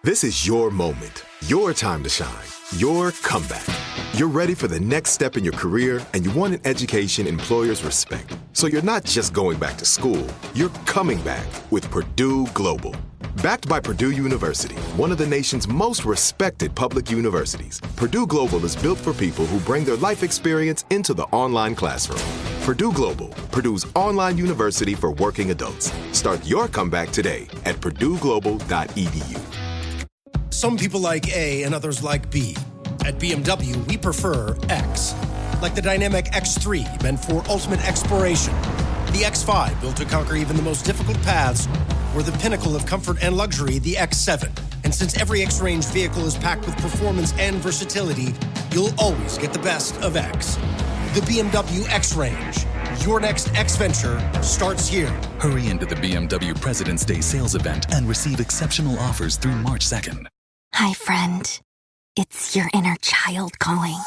This is your moment, your time to shine, your comeback. You're ready for the next step in your career, and you want an education employers respect. So you're not just going back to school, you're coming back with Purdue Global. Backed by Purdue University, one of the nation's most respected public universities, Purdue Global is built for people who bring their life experience into the online classroom. Purdue Global, Purdue's online university for working adults. Start your comeback today at purdueglobal.edu. Some people like A and others like B. At BMW, we prefer X. Like the dynamic X3, meant for ultimate exploration. The X5, built to conquer even the most difficult paths. Or the pinnacle of comfort and luxury, the X7. And since every X-Range vehicle is packed with performance and versatility, you'll always get the best of X. The BMW X-Range. Your next X-Venture starts here. Hurry into the BMW President's Day sales event and receive exceptional offers through March 2nd. Hi, friend. It's your inner child calling.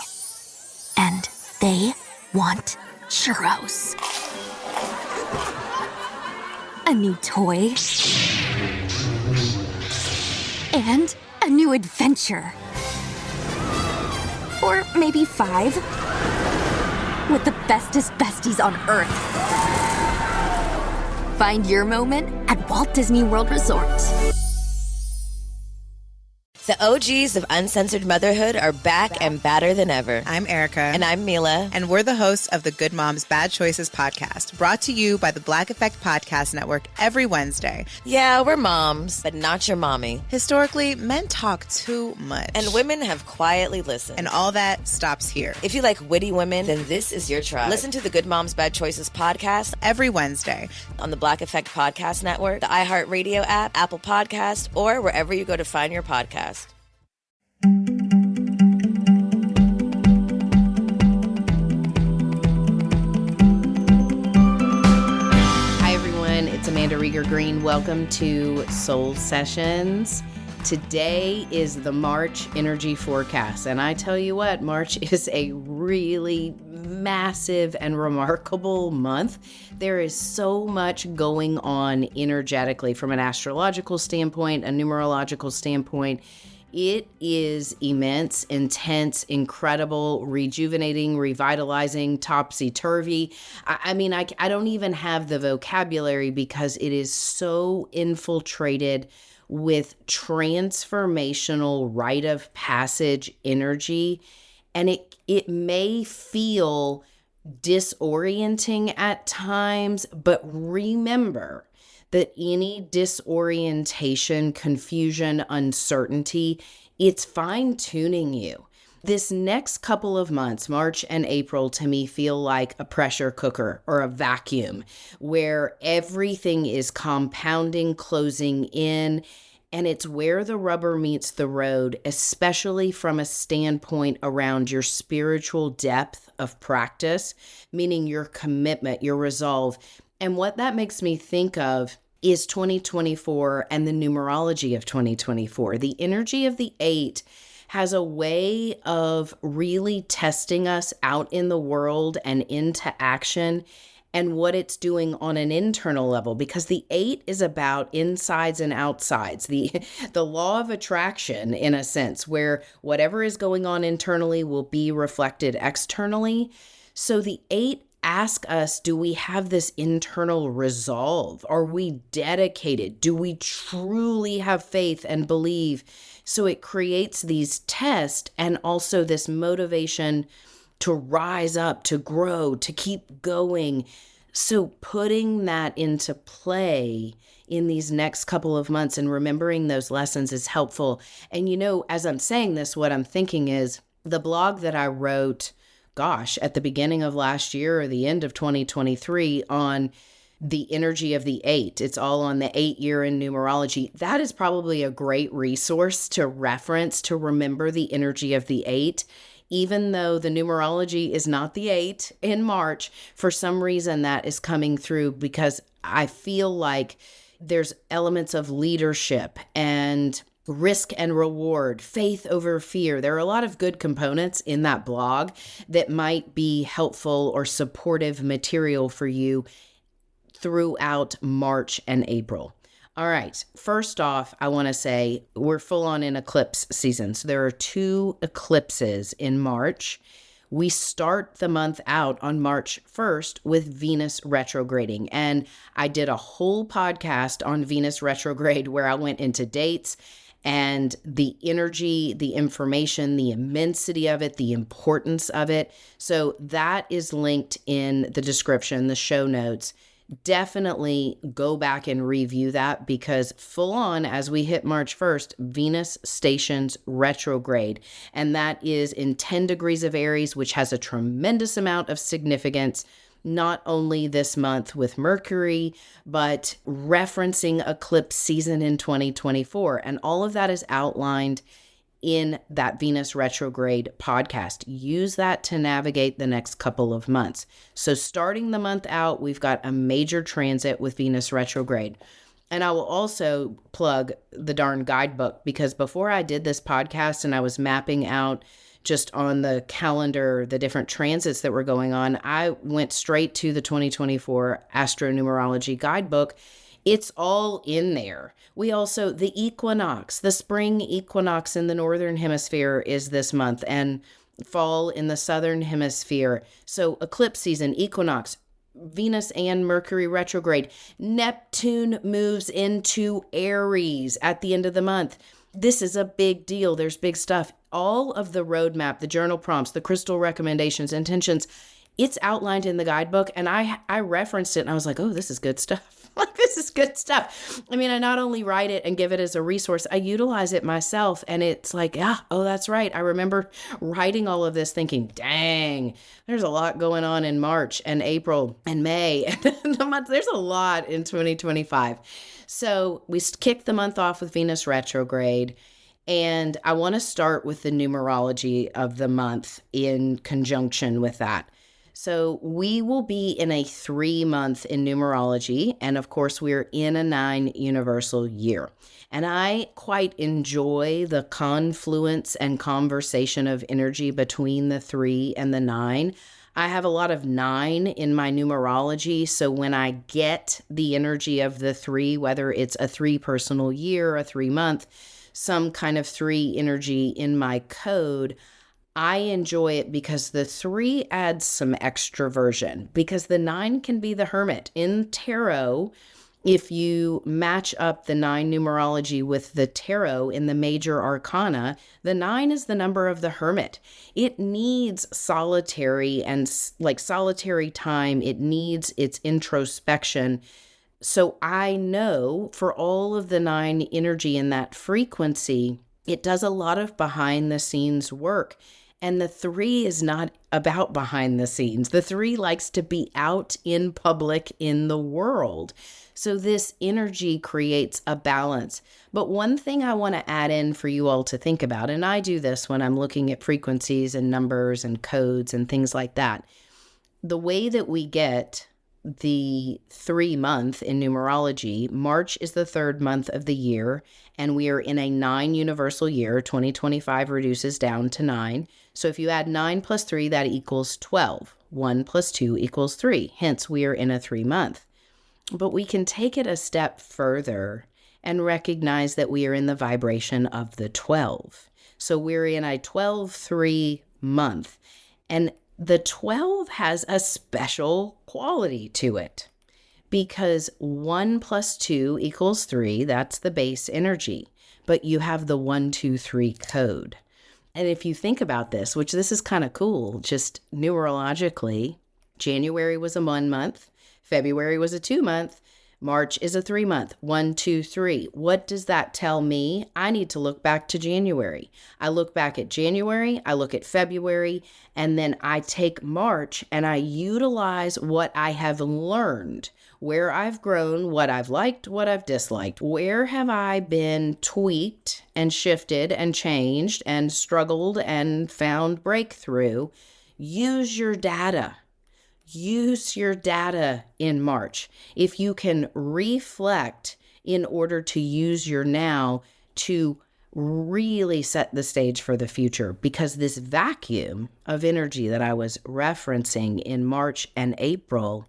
And they want churros. A new toy. And a new adventure. Or maybe 5. With the bestest besties on Earth. Find your moment at Walt Disney World Resort. The OGs of Uncensored Motherhood are back and badder than ever. I'm Erica. And I'm Mila. And we're the hosts of the Good Moms Bad Choices podcast, brought to you by the Black Effect Podcast Network every Wednesday. Yeah, we're moms, but not your mommy. Historically, men talk too much. And women have quietly listened. And all that stops here. If you like witty women, then this is your tribe. Listen to the Good Moms Bad Choices podcast every Wednesday on the Black Effect Podcast Network, the iHeartRadio app, Apple Podcast, or wherever you go to find your podcast. Hi, everyone. It's Amanda Rieger Green. Welcome to Soul Sessions. Today is the March energy forecast. And I tell you what, March is a really massive and remarkable month. There is so much going on energetically from an astrological standpoint, a numerological standpoint. It is immense, intense, incredible, rejuvenating, revitalizing, topsy-turvy. I don't even have the vocabulary because it is so infiltrated with transformational rite of passage energy. And it may feel disorienting at times, but remember that any disorientation, confusion, uncertainty, it's fine-tuning you. This next couple of months, March and April, to me feel like a pressure cooker or a vacuum where everything is compounding, closing in, and it's where the rubber meets the road, especially from a standpoint around your spiritual depth of practice, meaning your commitment, your resolve. And what that makes me think of is 2024 and the numerology of 2024. The energy of the 8 has a way of really testing us out in the world and into action and what it's doing on an internal level, because the 8 is about insides and outsides, the law of attraction, in a sense, where whatever is going on internally will be reflected externally. So the 8 ask us, do we have this internal resolve? Are we dedicated? Do we truly have faith and believe? So it creates these tests and also this motivation to rise up, to grow, to keep going. So putting that into play in these next couple of months and remembering those lessons is helpful. And as I'm saying this, what I'm thinking is the blog that I wrote, at the beginning of last year or the end of 2023 on the energy of the 8. It's all on the 8-year in numerology. That is probably a great resource to reference to remember the energy of the 8. Even though the numerology is not the 8 in March, for some reason that is coming through because I feel like there's elements of leadership and risk and reward, faith over fear. There are a lot of good components in that blog that might be helpful or supportive material for you throughout March and April. All right. First off, I want to say we're full on in eclipse season. So there are 2 eclipses in March. We start the month out on March 1st with Venus retrograding. And I did a whole podcast on Venus retrograde where I went into dates and the energy, the information, the immensity of it, the importance of it. So that is linked in the description, the show notes. Definitely go back and review that because full on as we hit March 1st, Venus stations retrograde. And that is in 10 degrees of Aries, which has a tremendous amount of significance, not only this month with Mercury, but referencing eclipse season in 2024. And all of that is outlined in that Venus retrograde podcast. Use that to navigate the next couple of months. So starting the month out, we've got a major transit with Venus retrograde. And I will also plug the darn guidebook because before I did this podcast and I was mapping out just on the calendar, the different transits that were going on, I went straight to the 2024 Astronumerology guidebook. It's all in there. We also, the equinox, the spring equinox in the northern hemisphere is this month and fall in the southern hemisphere. So eclipse season, equinox, Venus and Mercury retrograde. Neptune moves into Aries at the end of the month. This is a big deal. There's big stuff. All of the roadmap, the journal prompts, the crystal recommendations, intentions, it's outlined in the guidebook. And I referenced it and I was like, oh, this is good stuff. Like, this is good stuff. I mean, I not only write it and give it as a resource, I utilize it myself. And it's like, oh, that's right. I remember writing all of this thinking, dang, there's a lot going on in March and April and May. And the month, there's a lot in 2025. So we kicked the month off with Venus retrograde. And I want to start with the numerology of the month in conjunction with that. So we will be in a 3-month in numerology. And of course, we're in a 9 universal year. And I quite enjoy the confluence and conversation of energy between the 3 and the 9. I have a lot of 9 in my numerology. So when I get the energy of the 3, whether it's a 3 personal year, a 3-month, some kind of 3 energy in my code, I enjoy it because the 3 adds some extroversion, because the 9 can be the hermit. In tarot, if you match up the 9 numerology with the tarot in the major arcana, the 9 is the number of the hermit. It needs solitary and solitary time. It needs its introspection. So I know for all of the 9 energy in that frequency, it does a lot of behind the scenes work. And the 3 is not about behind the scenes. The 3 likes to be out in public in the world. So this energy creates a balance. But one thing I want to add in for you all to think about, and I do this when I'm looking at frequencies and numbers and codes and things like that, the way that we get the 3-month in numerology, March is the 3rd month of the year, and we are in a 9 universal year. 2025 reduces down to 9. So if you add 9 plus 3, that equals 12. 1 plus 2 equals 3. Hence, we are in a 3-month. But we can take it a step further and recognize that we are in the vibration of the 12. So we're in a 12-3 month. And the 12 has a special quality to it because 1 plus 2 equals 3. That's the base energy. But you have the 1, 2, 3 code. And if you think about this, which this is kind of cool, just numerologically, January was a 1 month, February was a 2 month, March is a 3 month, 1, 2, 3. What does that tell me? I need to look back to January. I look back at January, I look at February, and then I take March and I utilize what I have learned, where I've grown, what I've liked, what I've disliked. Where have I been tweaked and shifted and changed and struggled and found breakthrough? Use your data. Use your data in March. If you can reflect in order to use your now to really set the stage for the future, because this vacuum of energy that I was referencing in March and April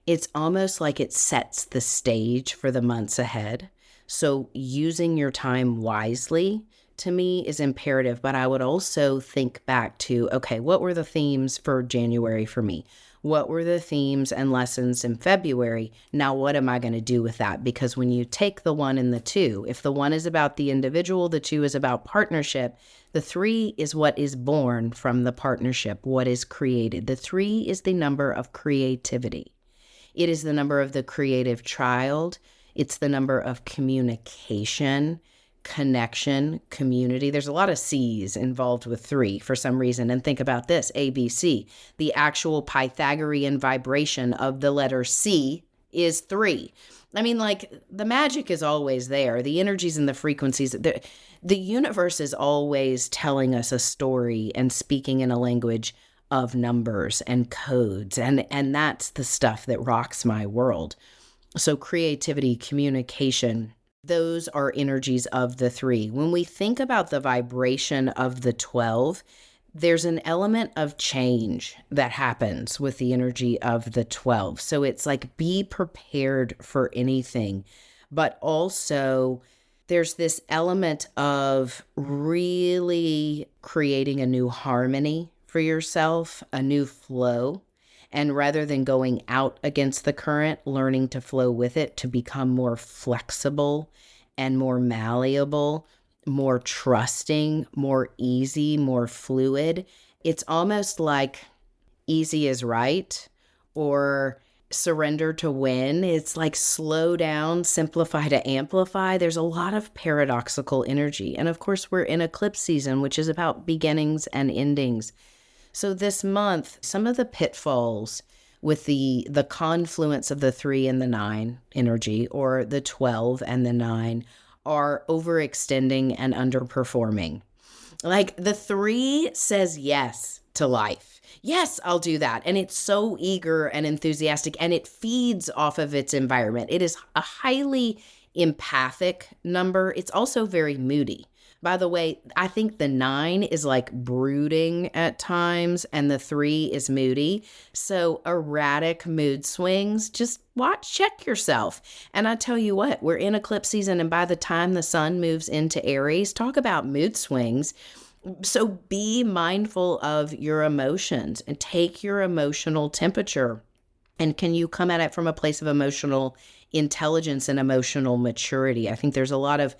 it's almost like it sets the stage for the months ahead. So using your time wisely, to me, is imperative. But I would also think back to, okay, what were the themes for January for me? What were the themes and lessons in February? Now, what am I going to do with that? Because when you take the 1 and the 2, if the 1 is about the individual, the 2 is about partnership, the 3 is what is born from the partnership, what is created. The 3 is the number of creativity. It is the number of the creative child. It's the number of communication, connection, community. There's a lot of C's involved with 3 for some reason. And think about this, ABC. The actual Pythagorean vibration of the letter C is 3. I mean, like, the magic is always there. The energies and the frequencies. The universe is always telling us a story and speaking in a language of numbers and codes. And that's the stuff that rocks my world. So creativity, communication, those are energies of the 3. When we think about the vibration of the 12, there's an element of change that happens with the energy of the 12. So it's like, be prepared for anything. But also, there's this element of really creating a new harmony for yourself, a new flow. And rather than going out against the current, learning to flow with it, to become more flexible and more malleable, more trusting, more easy, more fluid. It's almost like easy is right, or surrender to win. It's like slow down, simplify to amplify. There's a lot of paradoxical energy. And of course, we're in eclipse season, which is about beginnings and endings. So this month, some of the pitfalls with the confluence of the 3 and the 9 energy, or the 12 and the 9, are overextending and underperforming. Like, the 3 says yes to life. Yes, I'll do that. And it's so eager and enthusiastic, and it feeds off of its environment. It is a highly empathic number. It's also very moody. By the way, I think the 9 is like brooding at times, and the 3 is moody. So erratic mood swings, just check yourself. And I tell you what, we're in eclipse season, and by the time the sun moves into Aries, talk about mood swings. So be mindful of your emotions and take your emotional temperature. And can you come at it from a place of emotional intelligence and emotional maturity? I think there's a lot of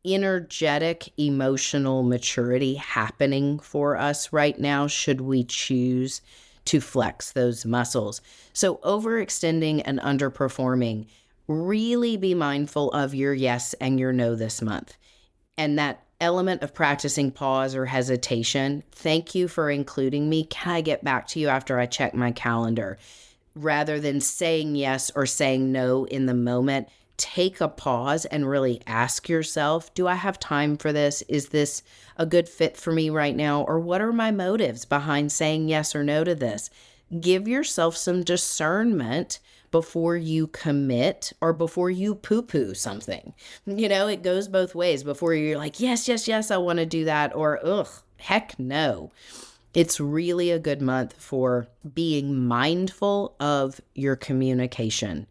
energetic, emotional maturity happening for us right now, should we choose to flex those muscles. So overextending and underperforming, really be mindful of your yes and your no this month. And that element of practicing pause or hesitation, thank you for including me. Can I get back to you after I check my calendar? Rather than saying yes or saying no in the moment, take a pause and really ask yourself, do I have time for this? Is this a good fit for me right now? Or what are my motives behind saying yes or no to this? Give yourself some discernment before you commit or before you poo-poo something. You know, it goes both ways. Before you're like, yes, I want to do that, or ugh, heck no. It's really a good month for being mindful of your communication.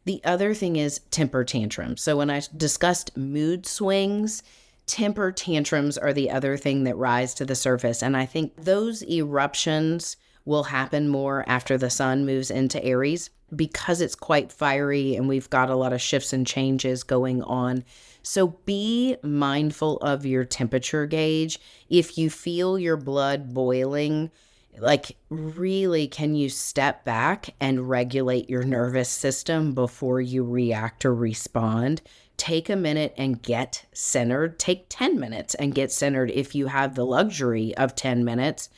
The other thing is temper tantrums. So when I discussed mood swings, temper tantrums are the other thing that rise to the surface. And I think those eruptions will happen more after the sun moves into Aries, because it's quite fiery and we've got a lot of shifts and changes going on. So be mindful of your temperature gauge. If you feel your blood boiling, like, really, can you step back and regulate your nervous system before you react or respond? Take a minute and get centered. Take 10 minutes and get centered if you have the luxury of 10 minutes.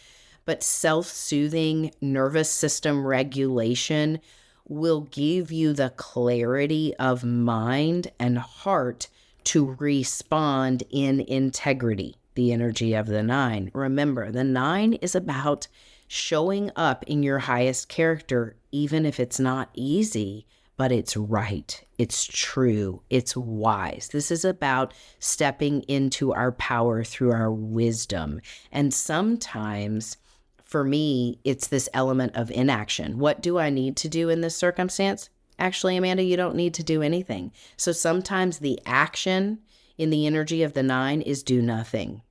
But self-soothing nervous system regulation will give you the clarity of mind and heart to respond in integrity, the energy of the 9. Remember, the 9 is about showing up in your highest character, even if it's not easy, but it's right, it's true, it's wise. This is about stepping into our power through our wisdom. And sometimes for me, it's this element of inaction. What do I need to do in this circumstance? Actually, Amanda, you don't need to do anything. So sometimes the action in the energy of the 9 is do nothing,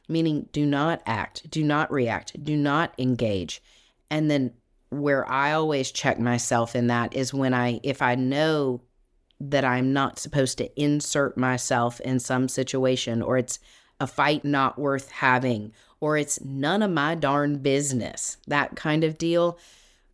meaning do not act, do not react, do not engage. And then where I always check myself in that is if I know that I'm not supposed to insert myself in some situation, or it's a fight not worth having, or it's none of my darn business, that kind of deal.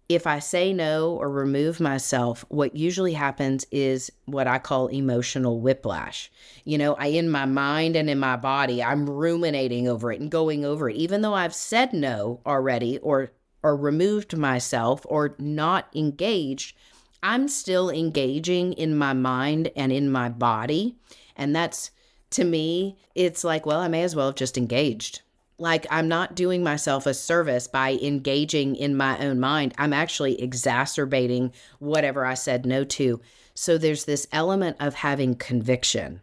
If I say no or remove myself, what usually happens is what I call emotional whiplash. In my mind and in my body, I'm ruminating over it and going over it. Even though I've said no already or removed myself or not engaged, I'm still engaging in my mind and in my body. And that's, to me, it's like, well, I may as well have just engaged. Like, I'm not doing myself a service by engaging in my own mind. I'm actually exacerbating whatever I said no to. So there's this element of having conviction.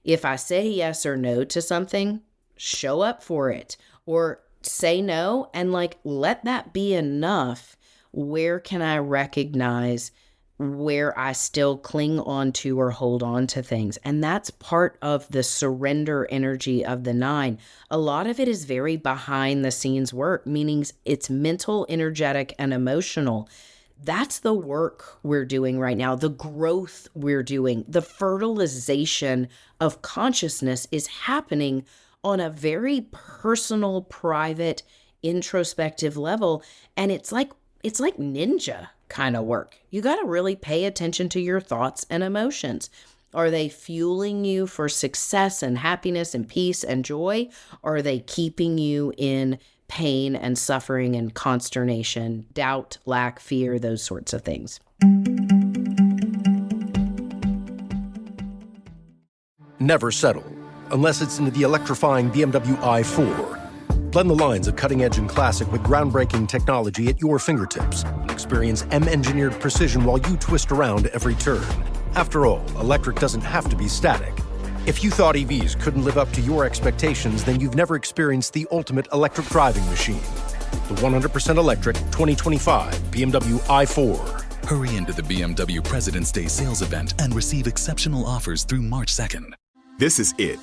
If I say yes or no to something, show up for it, or say no and let that be enough. Where can I recognize where I still cling on to or hold on to things? And that's part of the surrender energy of the 9. A lot of it is very behind the scenes work, meaning it's mental, energetic, and emotional. That's the work we're doing right now, the growth we're doing, the fertilization of consciousness is happening on a very personal, private, introspective level. And it's like ninja kind of work. You got to really pay attention to your thoughts and emotions. Are they fueling you for success and happiness and peace and joy? Or are they keeping you in pain and suffering and consternation, doubt, lack, fear, those sorts of things? Never settle, unless it's into the electrifying BMW i4. Blend the lines of cutting-edge and classic with groundbreaking technology at your fingertips. Experience M-engineered precision while you twist around every turn. After all, electric doesn't have to be static. If you thought EVs couldn't live up to your expectations, then you've never experienced the ultimate electric driving machine. The 100% electric 2025 BMW i4. Hurry into the BMW President's Day sales event and receive exceptional offers through March 2nd. This is it.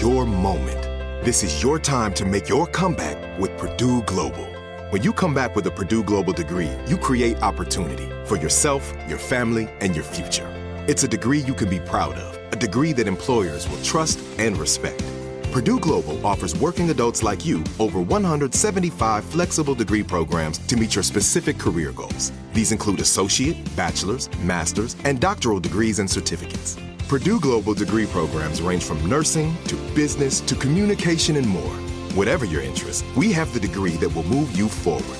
Your moment. This is your time to make your comeback with Purdue Global. When you come back with a Purdue Global degree, you create opportunity for yourself, your family, and your future. It's a degree you can be proud of, a degree that employers will trust and respect. Purdue Global offers working adults like you over 175 flexible degree programs to meet your specific career goals. These include associate, bachelor's, master's, and doctoral degrees and certificates. Purdue Global degree programs range from nursing to business to communication and more. Whatever your interest, we have the degree that will move you forward.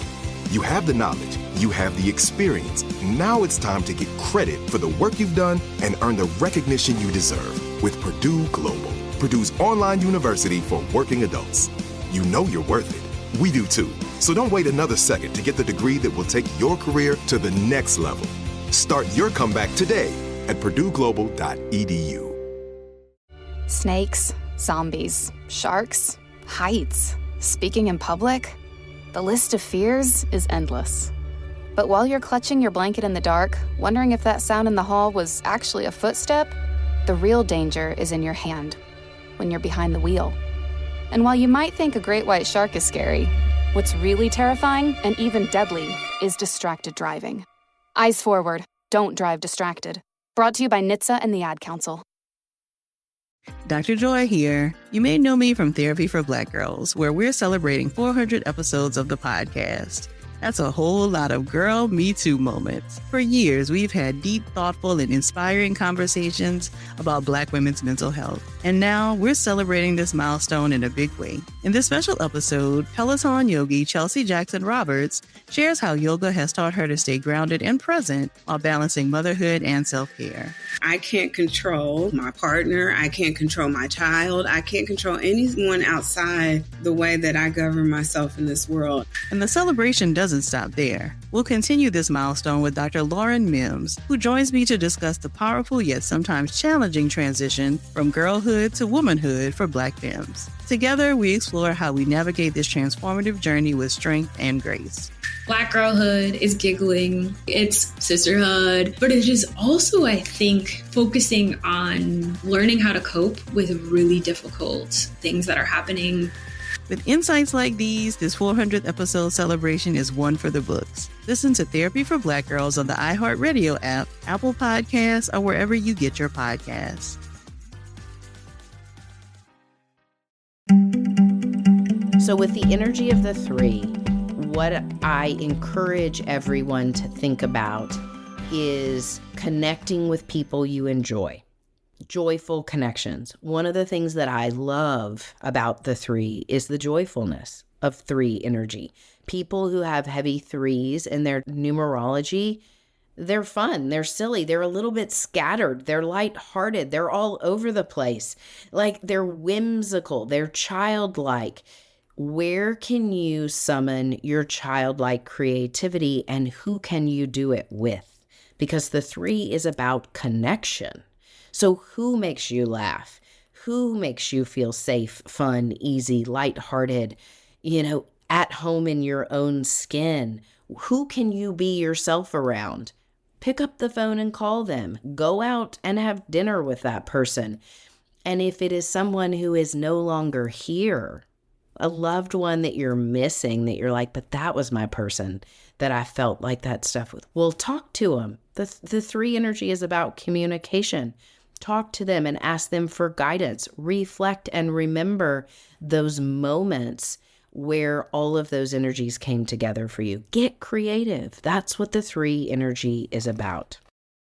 You have the knowledge, you have the experience. Now it's time to get credit for the work you've done and earn the recognition you deserve with Purdue Global, Purdue's online university for working adults. You know you're worth it. We do too. So don't wait another second to get the degree that will take your career to the next level. Start your comeback today at purdueglobal.edu. Snakes, zombies, sharks, heights, speaking in public. The list of fears is endless. But while you're clutching your blanket in the dark, wondering if that sound in the hall was actually a footstep, the real danger is in your hand, when you're behind the wheel. And while you might think a great white shark is scary, what's really terrifying and even deadly is distracted driving. Eyes forward, don't drive distracted. Brought to you by NHTSA and the Ad Council. Dr. Joy here. You may know me from Therapy for Black Girls, where we're celebrating 400 episodes of the podcast. That's a whole lot of Girl Me Too moments. For years, we've had deep, thoughtful, and inspiring conversations about Black women's mental health. And now we're celebrating this milestone in a big way. In this special episode, Peloton yogi Chelsea Jackson Roberts shares how yoga has taught her to stay grounded and present while balancing motherhood and self-care. I can't control my partner. I can't control my child. I can't control anyone outside the way that I govern myself in this world. And the celebration doesn't doesn't stop there. We'll continue this milestone with Dr. Lauren Mims, who joins me to discuss the powerful yet sometimes challenging transition from girlhood to womanhood for Black femmes. Together, we explore how we navigate this transformative journey with strength and grace. Black girlhood is giggling, it's sisterhood, but it is also, I think, focusing on learning how to cope with really difficult things that are happening. With insights like these, this 400th episode celebration is one for the books. Listen to Therapy for Black Girls on the iHeartRadio app, Apple Podcasts, or wherever you get your podcasts. So with the energy of the 3, what I encourage everyone to think about is connecting with people you enjoy. Joyful connections. One of the things that I love about the 3 is the joyfulness of 3 energy. People who have heavy 3s in their numerology, they're fun, they're silly, they're a little bit scattered, they're lighthearted, they're all over the place. Like, they're whimsical, they're childlike. Where can you summon your childlike creativity, and who can you do it with? Because the 3 is about connection. So who makes you laugh? Who makes you feel safe, fun, easy, lighthearted, at home in your own skin? Who can you be yourself around? Pick up the phone and call them. Go out and have dinner with that person. And if it is someone who is no longer here, a loved one that you're missing, that you're like, but that was my person that I felt like that stuff with, well, talk to them. The 3 energy is about communication. Talk to them and ask them for guidance. Reflect and remember those moments where all of those energies came together for you. Get creative. That's what the 3 energy is about.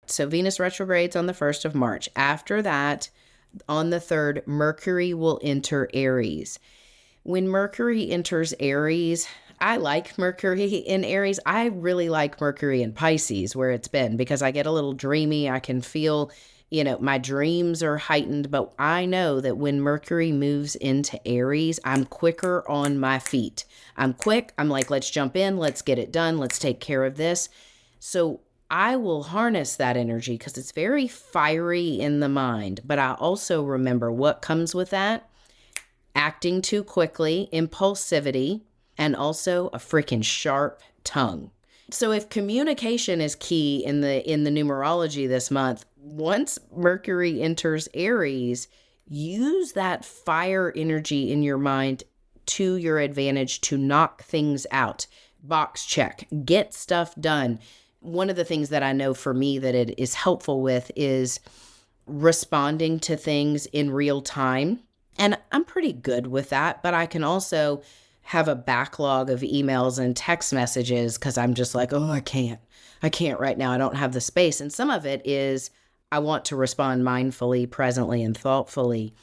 So Venus retrogrades on the 1st of March. After that, on the 3rd, Mercury will enter Aries. When Mercury enters Aries, I like Mercury in Aries. I really like Mercury in Pisces, where it's been, because I get a little dreamy. I can feel, my dreams are heightened. But I know that when Mercury moves into Aries, I'm quicker on my feet. I'm quick. I'm like, let's jump in. Let's get it done. Let's take care of this. So I will harness that energy because it's very fiery in the mind. But I also remember what comes with that. Acting too quickly, impulsivity, and also a freaking sharp tongue. So if communication is key in the numerology this month, once Mercury enters Aries, use that fire energy in your mind to your advantage to knock things out. Box check, get stuff done. One of the things that I know for me that it is helpful with is responding to things in real time. And I'm pretty good with that, but I can also have a backlog of emails and text messages because I'm just like, oh, I can't right now. I don't have the space. And some of it is I want to respond mindfully, presently, and thoughtfully.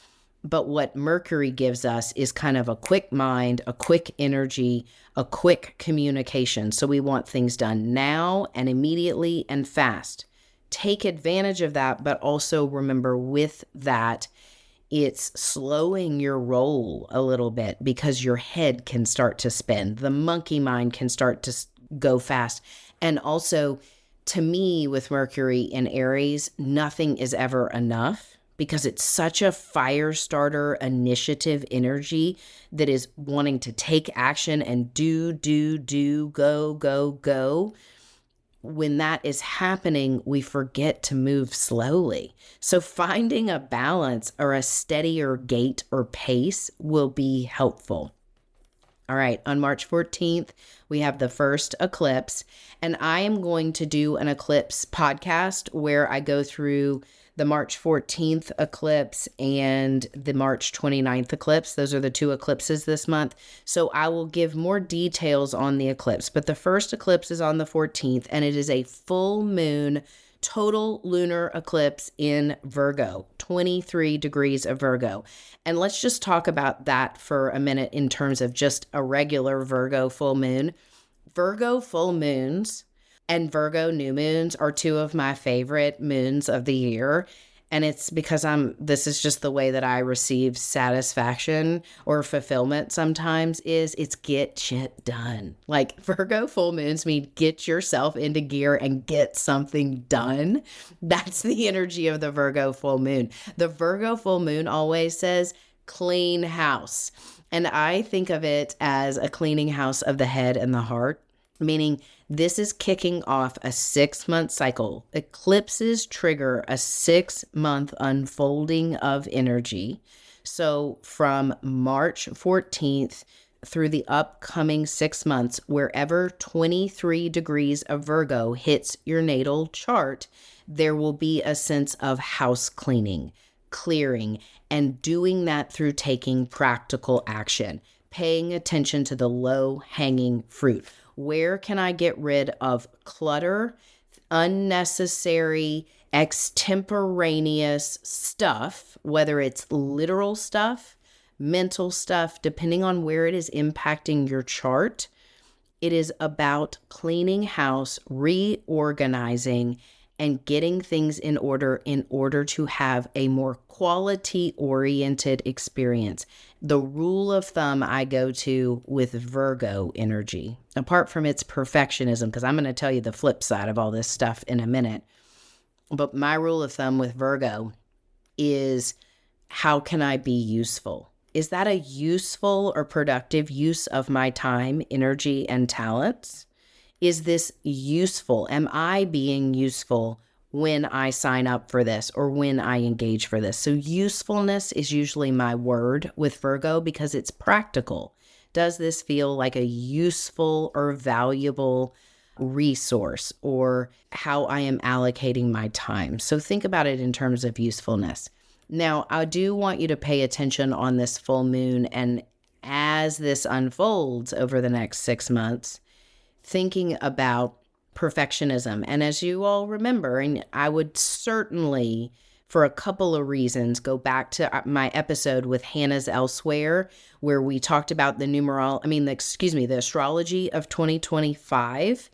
But what Mercury gives us is kind of a quick mind, a quick energy, a quick communication. So we want things done now and immediately and fast. Take advantage of that, but also remember with that, it's slowing your roll a little bit because your head can start to spin. The monkey mind can start to go fast. And also, to me, with Mercury in Aries, nothing is ever enough because it's such a fire starter initiative energy that is wanting to take action and do, go. When that is happening, we forget to move slowly. So finding a balance or a steadier gait or pace will be helpful. All right, on March 14th, we have the first eclipse, and I am going to do an eclipse podcast where I go through the March 14th eclipse and the March 29th eclipse. Those are the 2 eclipses this month. So I will give more details on the eclipse. But the first eclipse is on the 14th, and it is a full moon total lunar eclipse in Virgo, 23 degrees of Virgo. And let's just talk about that for a minute in terms of just a regular Virgo full moon. Virgo full moons and Virgo new moons are 2 of my favorite moons of the year. And it's because this is just the way that I receive satisfaction or fulfillment sometimes, is it's get shit done. Like Virgo full moons mean get yourself into gear and get something done. That's the energy of the Virgo full moon. The Virgo full moon always says clean house. And I think of it as a cleaning house of the head and the heart, meaning this is kicking off a 6-month cycle. Eclipses trigger a 6-month unfolding of energy. So from March 14th through the upcoming 6 months, wherever 23 degrees of Virgo hits your natal chart, there will be a sense of house cleaning, clearing, and doing that through taking practical action, paying attention to the low-hanging fruit. Where can I get rid of clutter, unnecessary, extemporaneous stuff, whether it's literal stuff, mental stuff, depending on where it is impacting your chart? It is about cleaning house, reorganizing, and getting things in order to have a more quality-oriented experience. The rule of thumb I go to with Virgo energy, apart from its perfectionism, because I'm going to tell you the flip side of all this stuff in a minute, but my rule of thumb with Virgo is, how can I be useful? Is that a useful or productive use of my time, energy, and talents? Is this useful? Am I being useful when I sign up for this or when I engage for this? So usefulness is usually my word with Virgo because it's practical. Does this feel like a useful or valuable resource, or how I am allocating my time? So think about it in terms of usefulness. Now, I do want you to pay attention on this full moon, and as this unfolds over the next 6 months, thinking about perfectionism. And as you all remember, and I would certainly, for a couple of reasons, go back to my episode with Hannah's Elsewhere, where we talked about the astrology of 2025.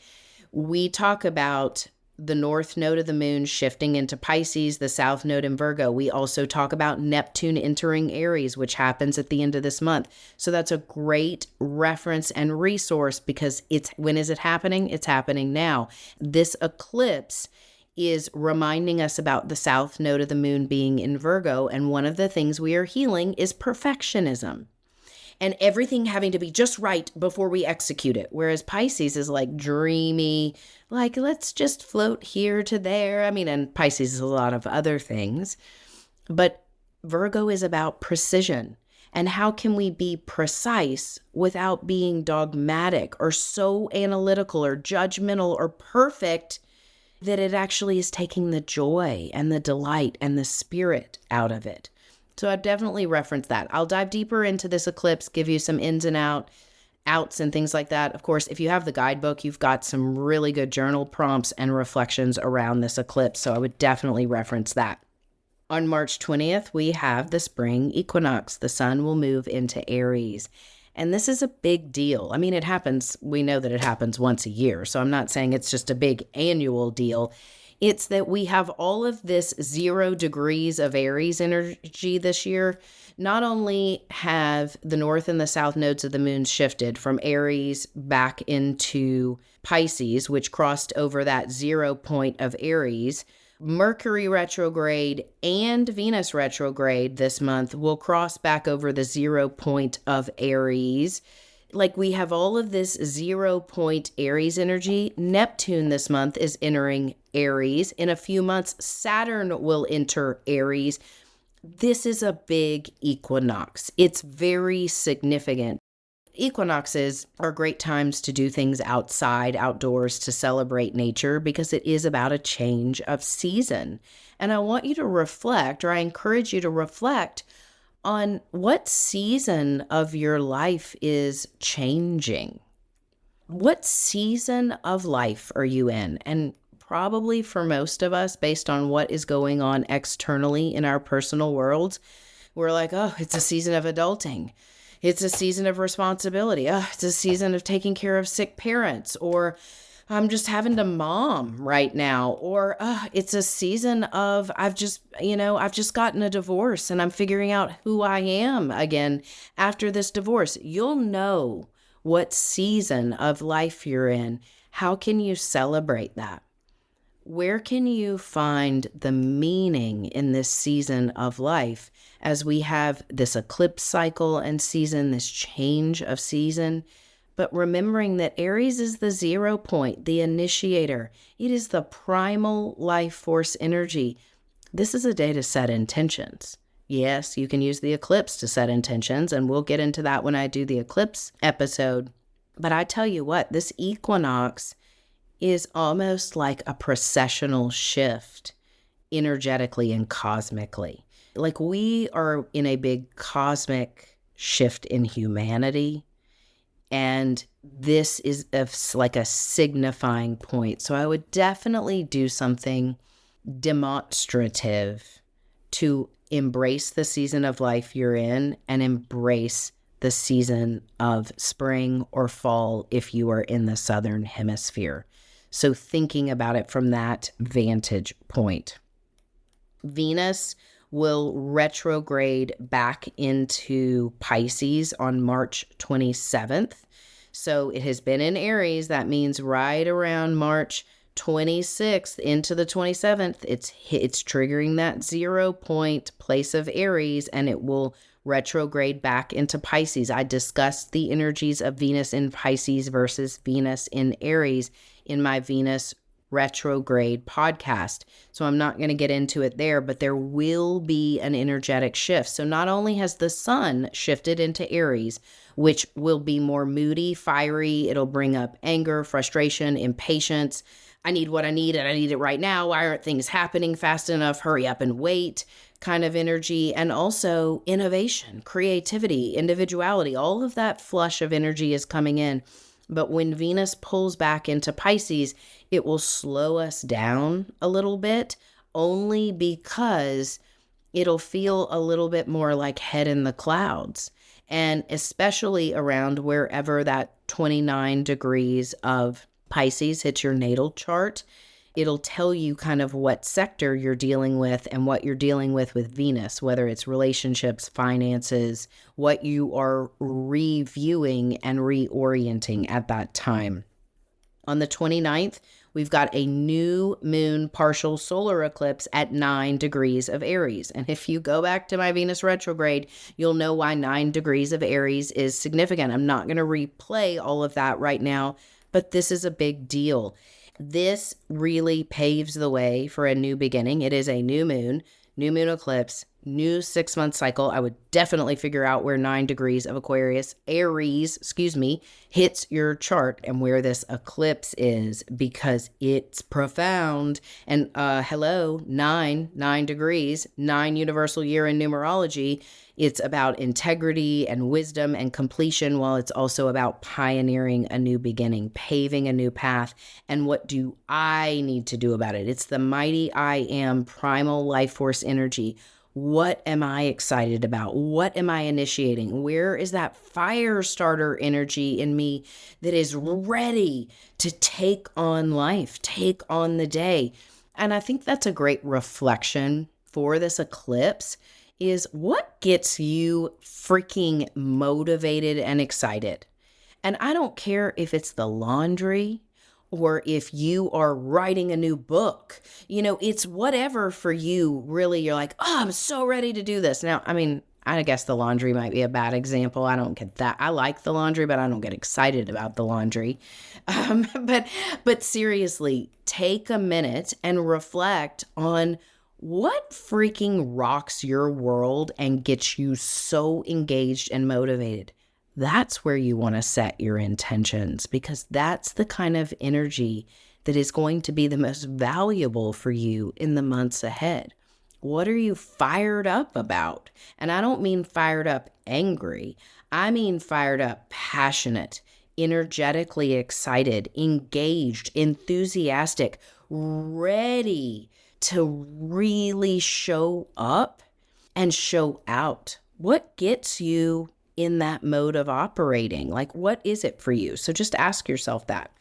We talk about the north node of the moon shifting into Pisces, the south node in Virgo. We also talk about Neptune entering Aries, which happens at the end of this month. So that's a great reference and resource because when is it happening? It's happening now. This eclipse is reminding us about the south node of the moon being in Virgo. And one of the things we are healing is perfectionism. And everything having to be just right before we execute it. Whereas Pisces is like dreamy, like let's just float here to there. And Pisces is a lot of other things. But Virgo is about precision. And how can we be precise without being dogmatic or so analytical or judgmental or perfect that it actually is taking the joy and the delight and the spirit out of it? So I've definitely referenced that. I'll dive deeper into this eclipse, give you some ins and outs and things like that. Of course, if you have the guidebook, you've got some really good journal prompts and reflections around this eclipse. So I would definitely reference that. On March 20th, we have the spring equinox. The sun will move into Aries. And this is a big deal. It happens. We know that it happens once a year. So I'm not saying it's just a big annual deal. It's that we have all of this 0 degrees of Aries energy this year. Not only have the north and the south nodes of the moon shifted from Aries back into Pisces, which crossed over that 0 point of Aries, Mercury retrograde and Venus retrograde this month will cross back over the 0 point of Aries. Like we have all of this 0 point Aries energy. Neptune this month is entering Aries. In a few months, Saturn will enter Aries. This is a big equinox. It's very significant. Equinoxes are great times to do things outside, outdoors, to celebrate nature because it is about a change of season. And I want you to reflect, or I encourage you to reflect on what season of your life is changing. What season of life are you in? And probably for most of us, based on what is going on externally in our personal worlds, we're like, oh, it's a season of adulting. It's a season of responsibility. Oh, it's a season of taking care of sick parents, or I'm just having to mom right now, or it's a season of I've just gotten a divorce and I'm figuring out who I am again after this divorce. You'll know what season of life you're in. How can you celebrate that? Where can you find the meaning in this season of life as we have this eclipse cycle and season, this change of season? But remembering that Aries is the 0 point, the initiator. It is the primal life force energy. This is a day to set intentions. Yes, you can use the eclipse to set intentions, and we'll get into that when I do the eclipse episode. But I tell you what, this equinox is almost like a processional shift energetically and cosmically. Like we are in a big cosmic shift in humanity, and this is like a signifying point. So I would definitely do something demonstrative to embrace the season of life you're in and embrace the season of spring or fall if you are in the southern hemisphere. So thinking about it from that vantage point. Venus will retrograde back into Pisces on March 27th. So it has been in Aries. That means right around March 26th into the 27th, it's triggering that 0 point place of Aries, and it will retrograde back into Pisces. I discussed the energies of Venus in Pisces versus Venus in Aries in my Venus retrograde podcast. So I'm not going to get into it there, but there will be an energetic shift. So not only has the sun shifted into Aries, which will be more moody, fiery, it'll bring up anger, frustration, impatience. I need what I need and I need it right now. Why aren't things happening fast enough? Hurry up and wait kind of energy. And also innovation, creativity, individuality, all of that flush of energy is coming in. But when Venus pulls back into Pisces, it will slow us down a little bit, only because it'll feel a little bit more like head in the clouds. And especially around wherever that 29 degrees of Pisces hits your natal chart, it'll tell you kind of what sector you're dealing with and what you're dealing with Venus, whether it's relationships, finances, what you are reviewing and reorienting at that time. On the 29th, we've got a new moon partial solar eclipse at 9 degrees of Aries. And if you go back to my Venus retrograde, you'll know why 9 degrees of Aries is significant. I'm not going to replay all of that right now, but this is a big deal. This really paves the way for a new beginning. It is a new moon eclipse, new 6-month cycle. I would definitely figure out where 9 degrees of Aries, hits your chart and where this eclipse is, because it's profound. And 9 degrees, 9 universal year in numerology. It's about integrity and wisdom and completion, while it's also about pioneering a new beginning, paving a new path. And what do I need to do about it? It's the mighty I am primal life force energy. What am I excited about? What am I initiating? Where is that fire starter energy in me that is ready to take on life, take on the day? And I think that's a great reflection for this eclipse, is what gets you freaking motivated and excited? And I don't care if it's the laundry or if you are writing a new book, it's whatever for you. Really, you're like, oh, I'm so ready to do this. Now, I guess the laundry might be a bad example. I don't get that. I like the laundry, but I don't get excited about the laundry. But seriously, take a minute and reflect on what freaking rocks your world and gets you so engaged and motivated. That's where you want to set your intentions, because that's the kind of energy that is going to be the most valuable for you in the months ahead. What are you fired up about? And I don't mean fired up angry. I mean fired up passionate, energetically excited, engaged, enthusiastic, ready to really show up and show out. What gets you in that mode of operating? Like, what is it for you? So just ask yourself that.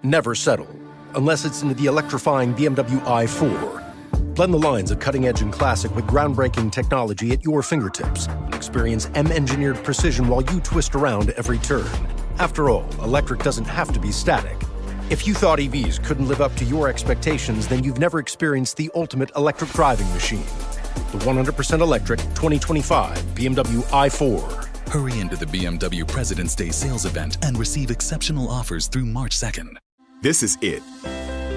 never settle, unless it's into the electrifying BMW i4. Blend the lines of cutting-edge and classic with groundbreaking technology at your fingertips and experience M-engineered precision while you twist around every turn. After all, electric doesn't have to be static. If you thought EVs couldn't live up to your expectations, then you've never experienced the ultimate electric driving machine. The 100% electric 2025 BMW i4. Hurry into the BMW President's Day sales event and receive exceptional offers through March 2nd. This is it.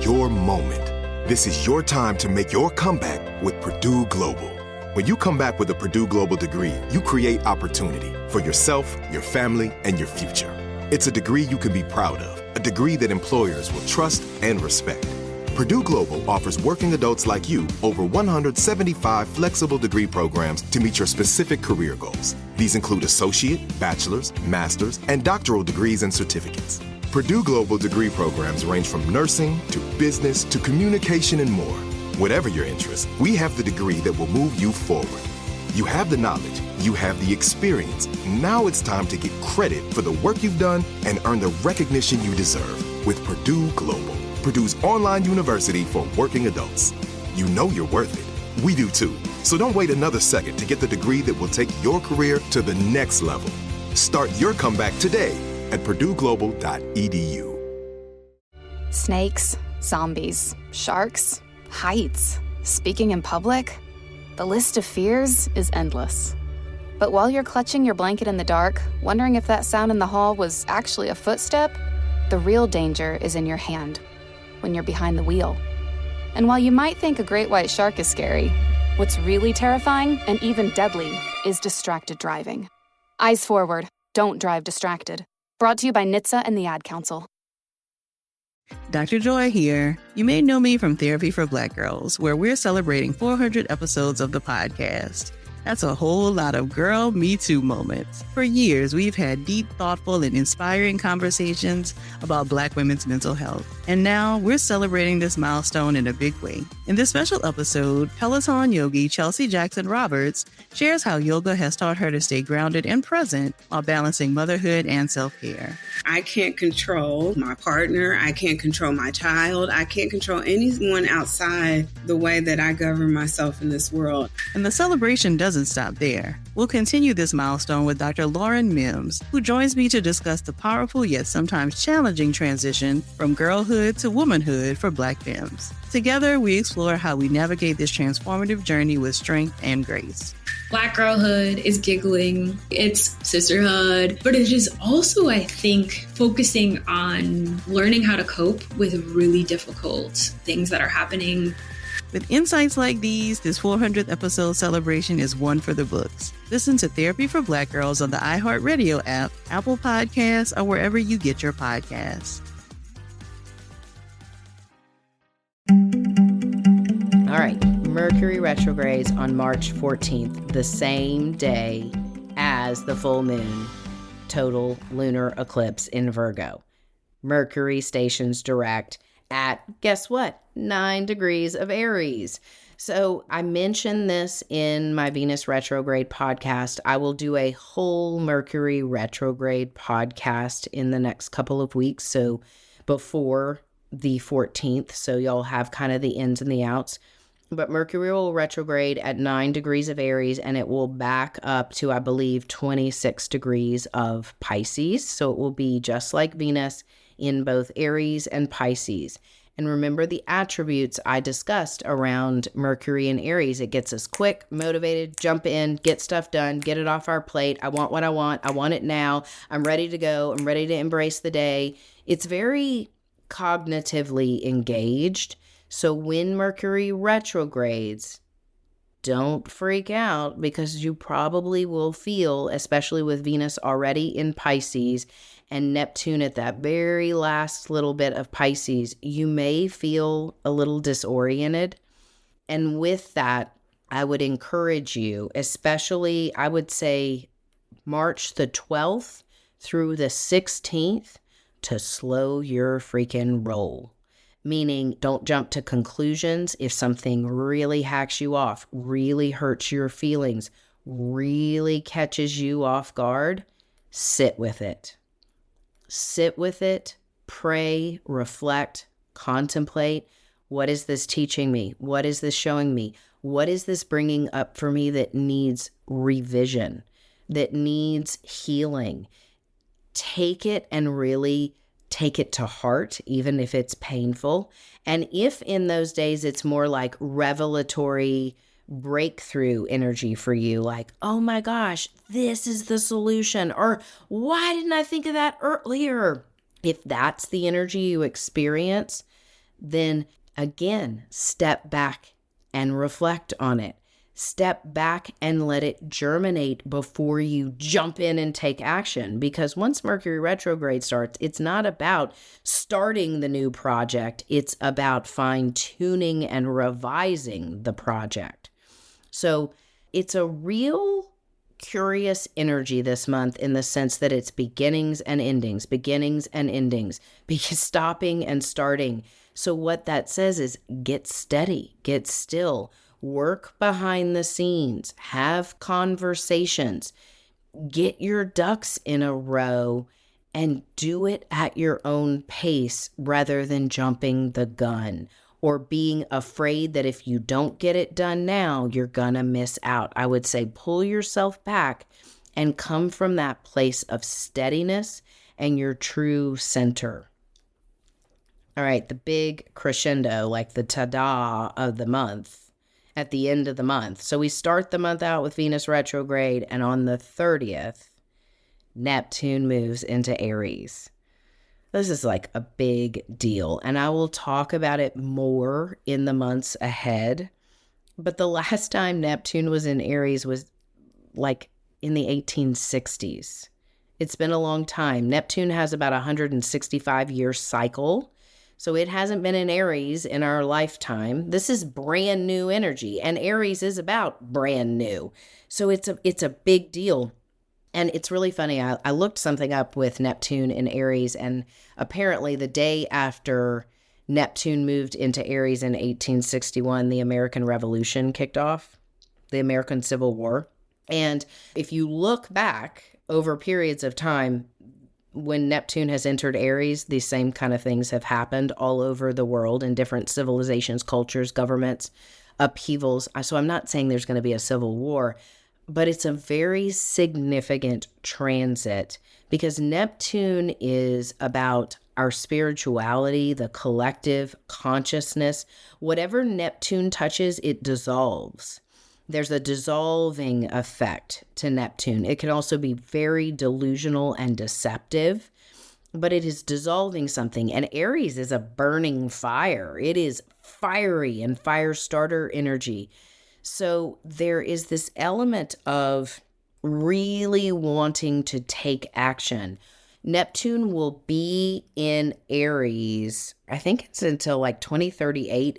Your moment. This is your time to make your comeback with Purdue Global. When you come back with a Purdue Global degree, you create opportunity for yourself, your family, and your future. It's a degree you can be proud of, a degree that employers will trust and respect. Purdue Global offers working adults like you over 175 flexible degree programs to meet your specific career goals. These include associate, bachelor's, master's, and doctoral degrees and certificates. Purdue Global degree programs range from nursing to business to communication and more. Whatever your interest, we have the degree that will move you forward. You have the knowledge, you have the experience. Now it's time to get credit for the work you've done and earn the recognition you deserve with Purdue Global, Purdue's online university for working adults. You know you're worth it. We do too. So don't wait another second to get the degree that will take your career to the next level. Start your comeback today at purdueglobal.edu. Snakes, zombies, sharks, heights, speaking in public. The list of fears is endless. But while you're clutching your blanket in the dark, wondering if that sound in the hall was actually a footstep, the real danger is in your hand, when you're behind the wheel. And while you might think a great white shark is scary, what's really terrifying and even deadly is distracted driving. Eyes forward, don't drive distracted. Brought to you by NHTSA and the Ad Council. Dr. Joy here. You may know me from Therapy for Black Girls, where we're celebrating 400 episodes of the podcast. That's a whole lot of girl Me Too moments. For years, we've had deep, thoughtful, and inspiring conversations about Black women's mental health. And now we're celebrating this milestone in a big way. In this special episode, Peloton yogi Chelsea Jackson Roberts shares how yoga has taught her to stay grounded and present while balancing motherhood and self-care. I can't control my partner. I can't control my child. I can't control anyone outside the way that I govern myself in this world. And the celebration doesn't stop there. We'll continue this milestone with Dr. Lauren Mims, who joins me to discuss the powerful yet sometimes challenging transition from girlhood to womanhood for Black femmes. Together, we explore how we navigate this transformative journey with strength and grace. Black girlhood is giggling, it's sisterhood, but it is also, I think, focusing on learning how to cope with really difficult things that are happening. With insights like these, this 400th episode celebration is one for the books. Listen to Therapy for Black Girls on the iHeartRadio app, Apple Podcasts, or wherever you get your podcasts. All right, Mercury retrogrades on March 14th, the same day as the full moon, total lunar eclipse in Virgo. Mercury stations direct at, guess what, 9 degrees of Aries. So I mentioned this in my Venus retrograde podcast. I will do a whole Mercury retrograde podcast in the next couple of weeks, so before the 14th, so y'all have kind of the ins and the outs. But Mercury will retrograde at 9 degrees of Aries, and it will back up to, I believe, 26 degrees of Pisces. So it will be just like Venus in both Aries and Pisces. And remember the attributes I discussed around Mercury and Aries. It gets us quick, motivated, jump in, get stuff done, get it off our plate. I want what I want it now. I'm ready to go. I'm ready to embrace the day. It's very cognitively engaged. So when Mercury retrogrades, don't freak out, because you probably will feel, especially with Venus already in Pisces and Neptune at that very last little bit of Pisces, you may feel a little disoriented. And with that, I would encourage you, especially I would say March the 12th through the 16th, to slow your freaking roll. Meaning, don't jump to conclusions. If something really hacks you off, really hurts your feelings, really catches you off guard, sit with it. Sit with it, pray, reflect, contemplate. What is this teaching me? What is this showing me? What is this bringing up for me that needs revision, that needs healing? Take it and really take it to heart, even if it's painful. And if in those days it's more like revelatory breakthrough energy for you, like, oh my gosh, this is the solution, or why didn't I think of that earlier? If that's the energy you experience, then again, step back and reflect on it. Step back and let it germinate before you jump in and take action. Because once Mercury retrograde starts, it's not about starting the new project. It's about fine-tuning and revising the project. So it's a real curious energy this month in the sense that it's beginnings and endings, because stopping and starting. So what that says is get steady, get still, work behind the scenes, have conversations, get your ducks in a row, and do it at your own pace rather than jumping the gun or being afraid that if you don't get it done now, you're gonna miss out. I would say pull yourself back and come from that place of steadiness and your true center. All right, the big crescendo, like the ta-da of the month at the end of the month. So we start the month out with Venus retrograde, and on the 30th, Neptune moves into Aries. This is like a big deal, and I will talk about it more in the months ahead. But the last time Neptune was in Aries was like in the 1860s. It's been a long time. Neptune has about a 165-year cycle. So it hasn't been in Aries in our lifetime. This is brand new energy, and Aries is about brand new. So it's a big deal. And it's really funny. I looked something up with Neptune in Aries, and apparently the day after Neptune moved into Aries in 1861, the American Revolution kicked off, the American Civil War. And if you look back over periods of time, when Neptune has entered Aries, these same kind of things have happened all over the world in different civilizations, cultures, governments, upheavals. So I'm not saying there's going to be a civil war, but it's a very significant transit because Neptune is about our spirituality, the collective consciousness. Whatever Neptune touches, it dissolves. There's a dissolving effect to Neptune. It can also be very delusional and deceptive, but it is dissolving something. And Aries is a burning fire. It is fiery and fire starter energy. So there is this element of really wanting to take action. Neptune will be in Aries, I think it's until like 2038.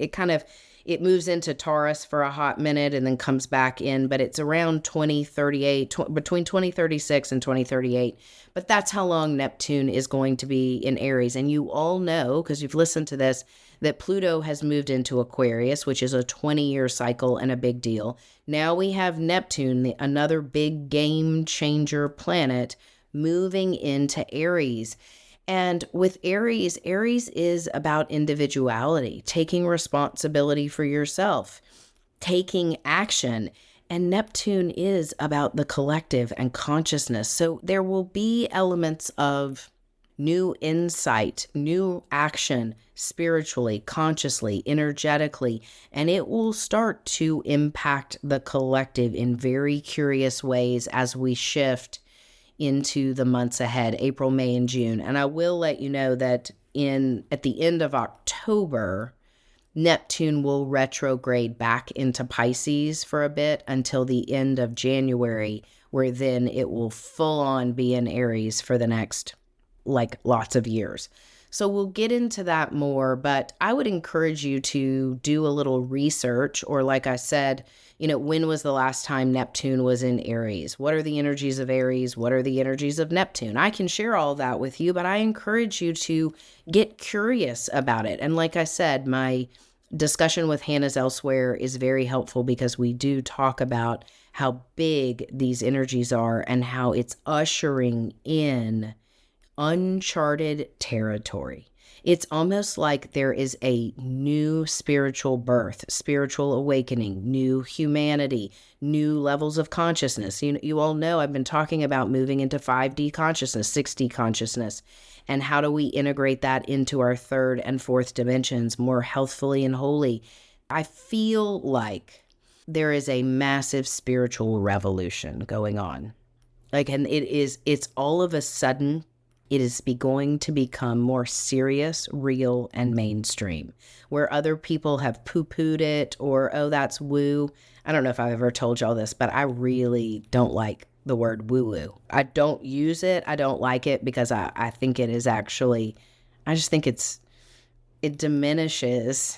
It moves into Taurus for a hot minute and then comes back in, but it's around 2038, between 2036 and 2038. But that's how long Neptune is going to be in Aries. And you all know, because you've listened to this, that Pluto has moved into Aquarius, which is a 20-year cycle and a big deal. Now we have Neptune, another big game changer planet, moving into Aries. And with Aries, Aries is about individuality, taking responsibility for yourself, taking action. And Neptune is about the collective and consciousness. So there will be elements of new insight, new action, spiritually, consciously, energetically, and it will start to impact the collective in very curious ways as we shift into the months ahead, April, May, and June. And I will let you know that at the end of October, Neptune will retrograde back into Pisces for a bit until the end of January, where then it will full on be in Aries for the next, lots of years. So we'll get into that more, but I would encourage you to do a little research, or like I said, when was the last time Neptune was in Aries? What are the energies of Aries? What are the energies of Neptune? I can share all that with you, but I encourage you to get curious about it. And like I said, my discussion with Hannah's Elsewhere is very helpful because we do talk about how big these energies are and how it's ushering in uncharted territory. It's almost like there is a new spiritual birth, spiritual awakening, new humanity, new levels of consciousness. You all know I've been talking about moving into 5D consciousness, 6D consciousness, and how do we integrate that into our third and fourth dimensions more healthfully and wholly. I feel like there is a massive spiritual revolution going on. And it's all of a sudden, it is going to become more serious, real, and mainstream. Where other people have poo-pooed it or, oh, that's woo. I don't know if I've ever told y'all this, but I really don't like the word woo-woo. I don't use it. I don't like it because I think it is actually, I just think it diminishes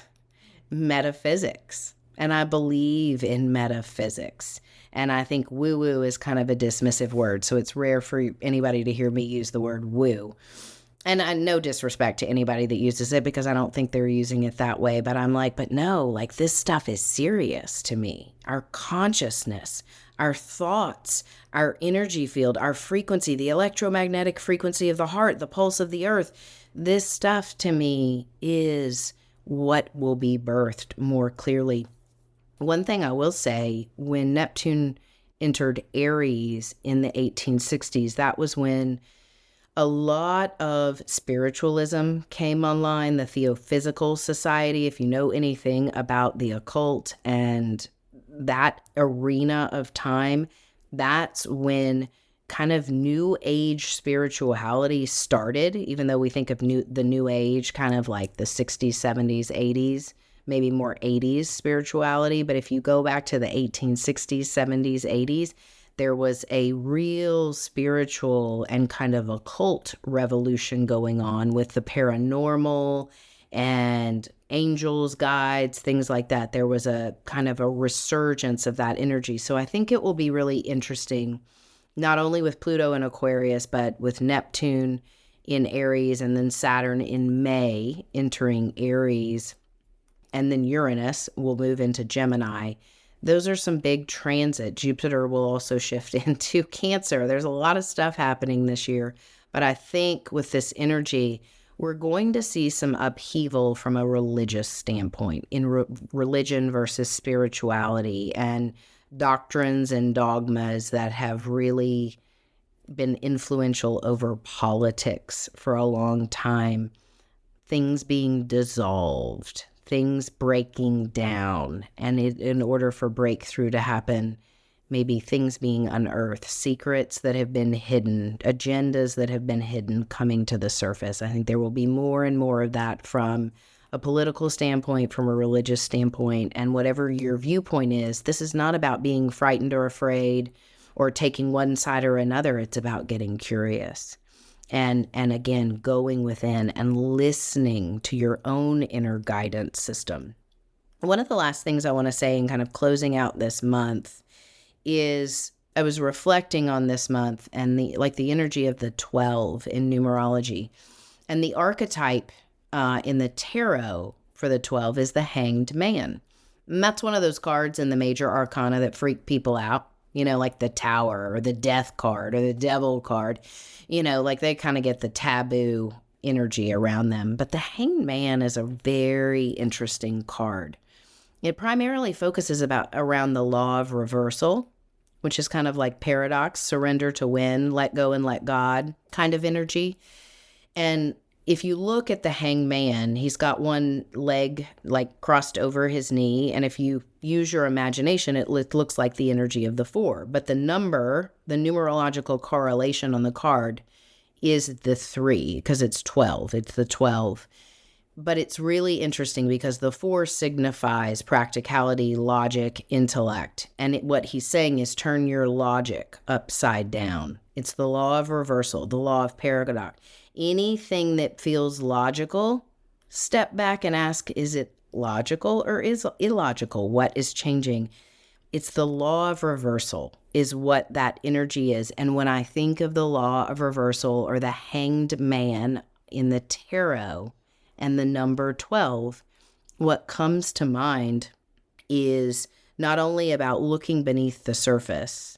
metaphysics. And I believe in metaphysics. And I think woo-woo is kind of a dismissive word. So it's rare for anybody to hear me use the word woo. And no disrespect to anybody that uses it because I don't think they're using it that way. But I'm like, but no, like this stuff is serious to me. Our consciousness, our thoughts, our energy field, our frequency, the electromagnetic frequency of the heart, the pulse of the earth. This stuff to me is what will be birthed more clearly. One thing I will say, when Neptune entered Aries in the 1860s, that was when a lot of spiritualism came online, the Theosophical Society, if you know anything about the occult and that arena of time, that's when kind of new age spirituality started, even though we think of the new age kind of like the 60s, 70s, 80s, maybe more 80s spirituality. But if you go back to the 1860s, 70s, 80s, there was a real spiritual and kind of occult revolution going on with the paranormal and angels, guides, things like that. There was a kind of a resurgence of that energy. So I think it will be really interesting, not only with Pluto in Aquarius, but with Neptune in Aries and then Saturn in May entering Aries. And then Uranus will move into Gemini. Those are some big transits. Jupiter will also shift into Cancer. There's a lot of stuff happening this year. But I think with this energy, we're going to see some upheaval from a religious standpoint in religion versus spirituality and doctrines and dogmas that have really been influential over politics for a long time. Things being dissolved, things breaking down, and in order for breakthrough to happen, maybe things being unearthed, secrets that have been hidden, agendas that have been hidden coming to the surface. I think there will be more and more of that from a political standpoint, from a religious standpoint, and whatever your viewpoint is, this is not about being frightened or afraid or taking one side or another. It's about getting curious. And again, going within and listening to your own inner guidance system. One of the last things I want to say in kind of closing out this month is I was reflecting on this month and the energy of the 12 in numerology. And the archetype in the tarot for the 12 is the Hanged Man. And that's one of those cards in the major arcana that freak people out, like the Tower or the Death card or the Devil card. Like they kind of get the taboo energy around them. But the Hanged Man is a very interesting card. It primarily focuses around the law of reversal, which is kind of like paradox, surrender to win, let go and let God kind of energy. And if you look at the Hanged Man, he's got one leg like crossed over his knee. And if you use your imagination, it looks like the energy of the 4. But the number, the numerological correlation on the card is the 3 because it's 12. It's the 12. But it's really interesting because the 4 signifies practicality, logic, intellect. And what he's saying is turn your logic upside down. It's the law of reversal, the law of paradox. Anything that feels logical, step back and ask, is it logical or is illogical? What is changing? It's the law of reversal is what that energy is. And when I think of the law of reversal or the Hanged Man in the tarot and the number 12, what comes to mind is not only about looking beneath the surface,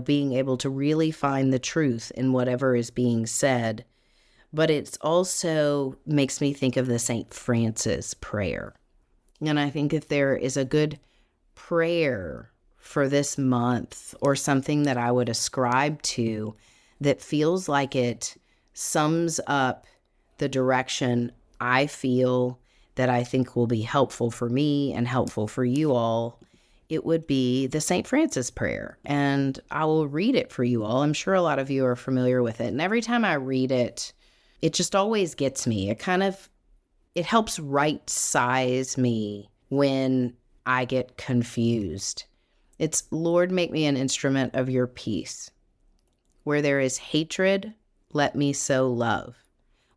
being able to really find the truth in whatever is being said. But it also makes me think of the St. Francis prayer. And I think if there is a good prayer for this month or something that I would ascribe to that feels like it sums up the direction I feel that I think will be helpful for me and helpful for you all, it would be the St. Francis prayer. And I will read it for you all. I'm sure a lot of you are familiar with it. And every time I read it, it just always gets me. It helps right size me when I get confused. It's, Lord, make me an instrument of your peace. Where there is hatred, let me sow love.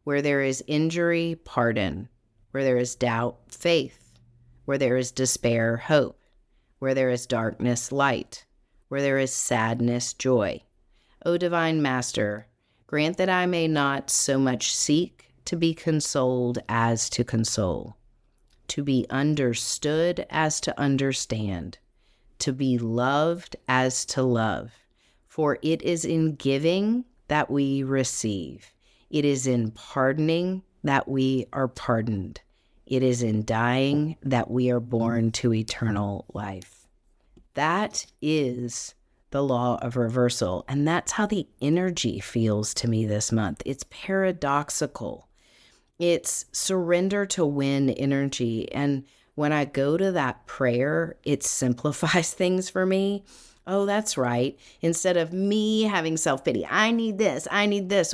Where there is injury, pardon. Where there is doubt, faith. Where there is despair, hope. Where there is darkness, light. Where there is sadness, joy. O divine Master, grant that I may not so much seek to be consoled as to console, to be understood as to understand, to be loved as to love. For it is in giving that we receive. It is in pardoning that we are pardoned. It is in dying that we are born to eternal life. That is the law of reversal. And that's how the energy feels to me this month. It's paradoxical. It's surrender to win energy. And when I go to that prayer, it simplifies things for me. Oh, that's right. Instead of me having self-pity, I need this,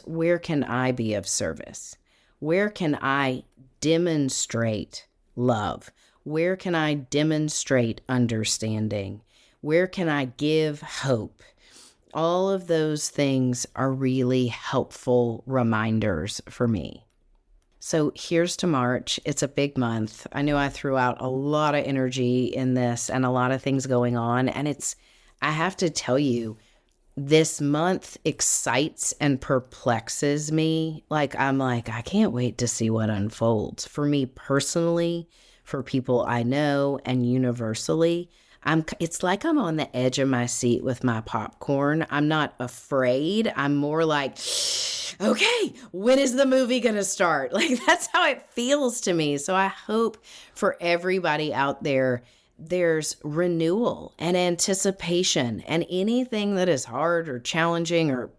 where can I be of service? Where can I demonstrate love? Where can I demonstrate understanding? Where can I give hope? All of those things are really helpful reminders for me. So here's to March. It's a big month. I know I threw out a lot of energy in this and a lot of things going on. And I have to tell you, this month excites and perplexes me. I'm like, I can't wait to see what unfolds. For me personally, for people I know, and universally, it's like I'm on the edge of my seat with my popcorn. I'm not afraid. I'm more like, okay, when is the movie going to start? That's how it feels to me. So I hope for everybody out there, there's renewal and anticipation, and anything that is hard or challenging or,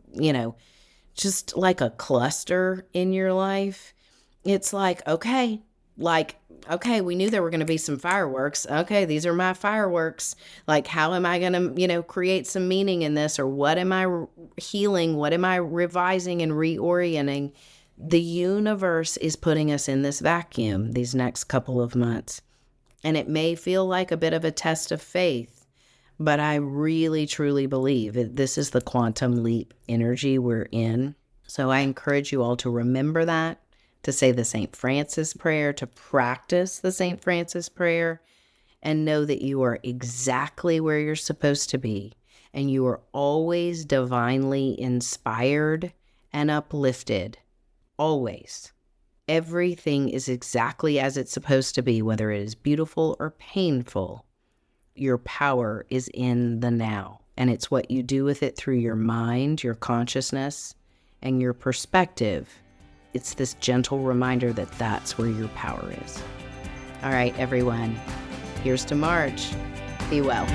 just like a cluster in your life. It's like, okay, we knew there were going to be some fireworks. Okay, these are my fireworks. How am I going to, create some meaning in this? Or what am I healing? What am I revising and reorienting? The universe is putting us in this vacuum these next couple of months. And it may feel like a bit of a test of faith, but I really, truly believe this is the quantum leap energy we're in. So I encourage you all to remember that, to say the St. Francis prayer, to practice the St. Francis prayer, and know that you are exactly where you're supposed to be, and you are always divinely inspired and uplifted, always. Everything is exactly as it's supposed to be, whether it is beautiful or painful. Your power is in the now, and it's what you do with it through your mind, your consciousness, and your perspective. It's this gentle reminder that that's where your power is. All right, everyone, here's to March. Be well.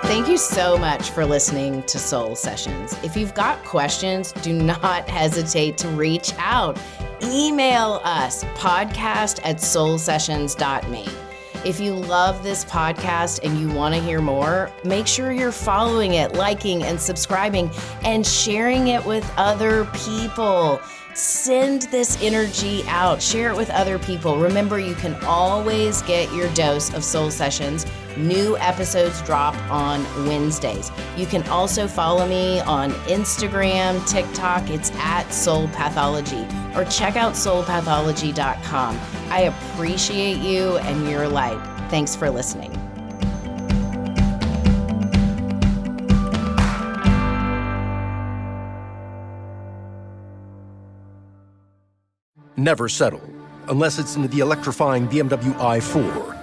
Thank you so much for listening to Soul Sessions. If you've got questions, do not hesitate to reach out. Email us, podcast@soulsessions.me. If you love this podcast and you want to hear more, make sure you're following it, liking and subscribing, and sharing it with other people. Send this energy out. Share it with other people. Remember, you can always get your dose of Soul Sessions. New episodes drop on Wednesdays. You can also follow me on Instagram, TikTok. It's @SoulPathology, or check out soulpathology.com. I appreciate you and your light. Thanks for listening. Never settle, unless it's into the electrifying BMW i4.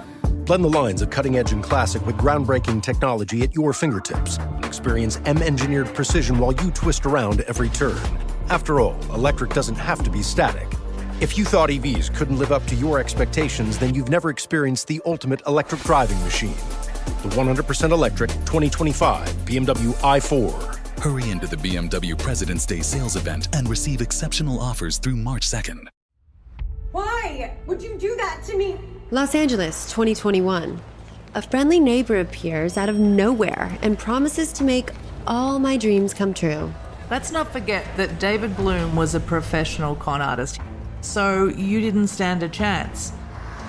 Blend the lines of cutting-edge and classic with groundbreaking technology at your fingertips. Experience M-engineered precision while you twist around every turn. After all, electric doesn't have to be static. If you thought EVs couldn't live up to your expectations, then you've never experienced the ultimate electric driving machine. The 100% electric 2025 BMW i4. Hurry into the BMW President's Day sales event and receive exceptional offers through March 2nd. Why would you do that to me? Los Angeles, 2021. A friendly neighbor appears out of nowhere and promises to make all my dreams come true. Let's not forget that David Bloom was a professional con artist, so you didn't stand a chance.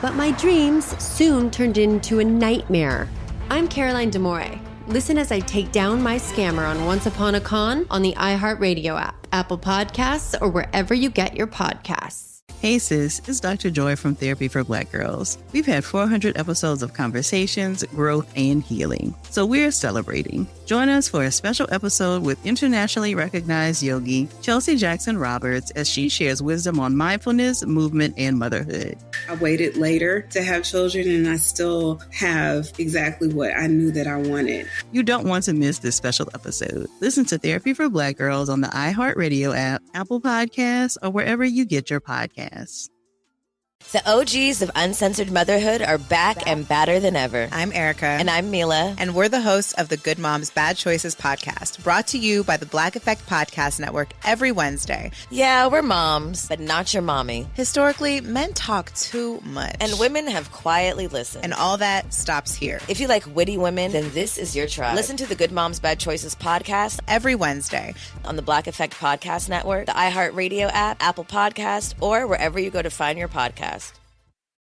But my dreams soon turned into a nightmare. I'm Caroline D'Amore. Listen as I take down my scammer on Once Upon a Con on the iHeartRadio app, Apple Podcasts, or wherever you get your podcasts. Hey sis, it's Dr. Joy from Therapy for Black Girls. We've had 400 episodes of conversations, growth, and healing. So we're celebrating. Join us for a special episode with internationally recognized yogi, Chelsea Jackson Roberts, as she shares wisdom on mindfulness, movement, and motherhood. I waited later to have children, and I still have exactly what I knew that I wanted. You don't want to miss this special episode. Listen to Therapy for Black Girls on the iHeartRadio app, Apple Podcasts, or wherever you get your podcasts. The OGs of Uncensored Motherhood are back and badder than ever. I'm Erica. And I'm Mila. And we're the hosts of the Good Moms, Bad Choices podcast, brought to you by the Black Effect Podcast Network every Wednesday. Yeah, we're moms, but not your mommy. Historically, men talk too much. And women have quietly listened. And all that stops here. If you like witty women, then this is your tribe. Listen to the Good Moms, Bad Choices podcast every Wednesday on the Black Effect Podcast Network, the iHeartRadio app, Apple Podcast, or wherever you go to find your podcast.